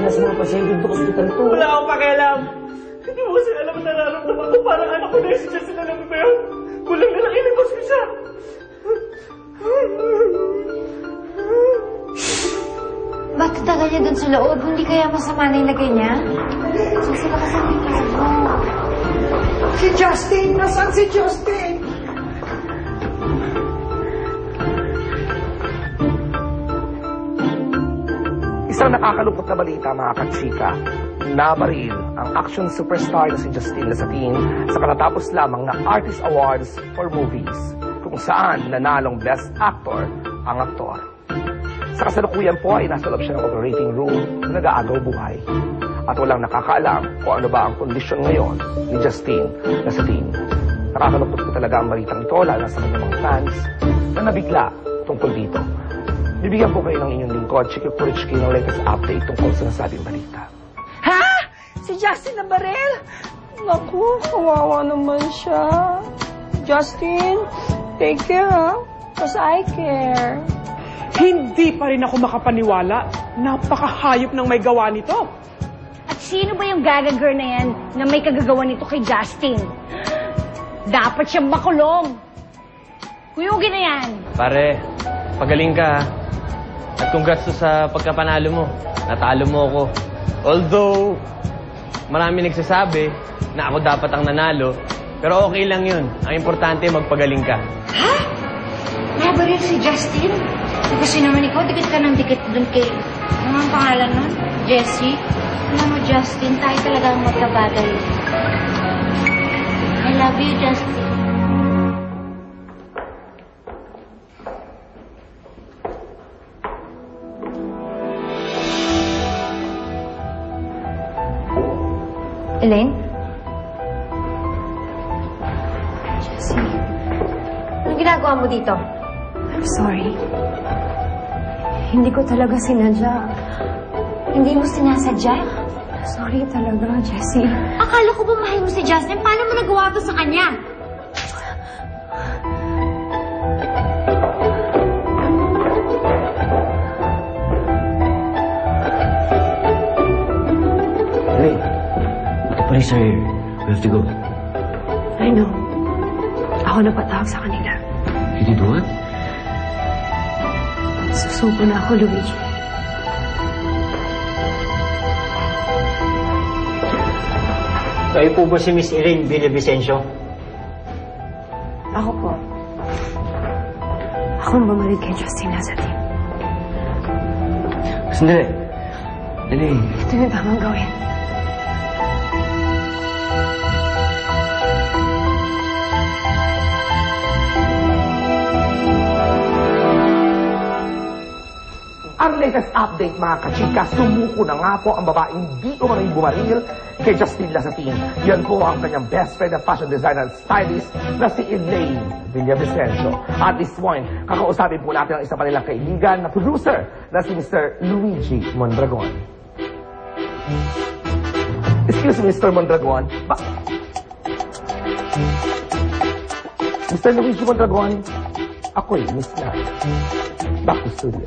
na sa mga pasyente dito sa hospital to. Wala akong pakialam. Hindi mo kasi alam ang nararamdaman ko. Parang anak ko na yung si Justin, alam mo ba yun? Kulang na lang ilibos ko siya. Ba't tagal niya dun sa loob? Hindi kaya masama na ilagay niya? Sila kasi ang loob mo. Si Justin! Nasaan si Justin? Isang nakakalungkot na balita, mga katsika. Nabaril ang action superstar na si Justin Lasatin sa katatapos lamang na Artist Awards for Movies, kung saan nanalong Best Actor ang aktor. Sa kasalukuyan po ay nasa loob siya ng operating room na nag-aagaw buhay. At walang nakakaalam kung ano ba ang kondisyon ngayon ni Justin Lasatin. Nakakalungkot po talaga ang balitang ito, lalo sa kanyang mga fans na nabigla tungkol dito. Bibigyan po kayo ng inyong lingkod, Chiki Purichki, ng latest update tungkol sa nasabing balita. Ha? Si Justin na baril? Naku, kawawa naman siya. Justin, take care ha? Because I care. Hindi pa rin ako makapaniwala. Napakahayop ng may gawa nito. At sino ba yung gagagirl na yan na may kagagawa nito kay Justin? Dapat siyang makulong. Kuyugin na yan. Pare, pagaling ka. At congrats sa pagkapanalo mo. Natalo mo ako. Although, marami nagsasabi na ako dapat ang nanalo. Pero okay lang yun. Ang importante, magpagaling ka. Ha? Nabaril si Justin? Kasi naman ikaw, dikit ka ng dikit dun kay... Ano ang pangalan nun? Jessie? Alam mo, Justin, tayo talaga ang magkabagay. I love you, Justin. Elaine? Jessie, anong ginagawa mo dito? I'm sorry. Hindi ko talaga sinadya. Hindi mo sinasadya? Sorry talaga, Jessie. Akala ko ba mahal mo si Justin? Paano mo nagawa to sa kanya? Elaine, the police are here. We have to go. I know. Ako na patawag sa kanila. You did what? Susuko na ako, Luigi. Kayo po ba si Miss Elaine Villavicencio? Ako po. Ako ang bumalik kay Justin Lasatin. Sandali. Elaine. Ito yung tamang gawin. Ang latest update, mga kachika, sumuko na nga po ang babaeng di umanay bumaril kay Justin Lasatin. Yan po ang kanyang best friend na fashion designer at stylist na si Elaine Villavicencio. At this point, kakausapin po natin ang isa pa nilang kaibigan na producer na si Mr. Luigi Mondragon. Excuse me, Mr. Mondragon. Mr. Luigi Mondragon, ako'y Miss na. Back to studio.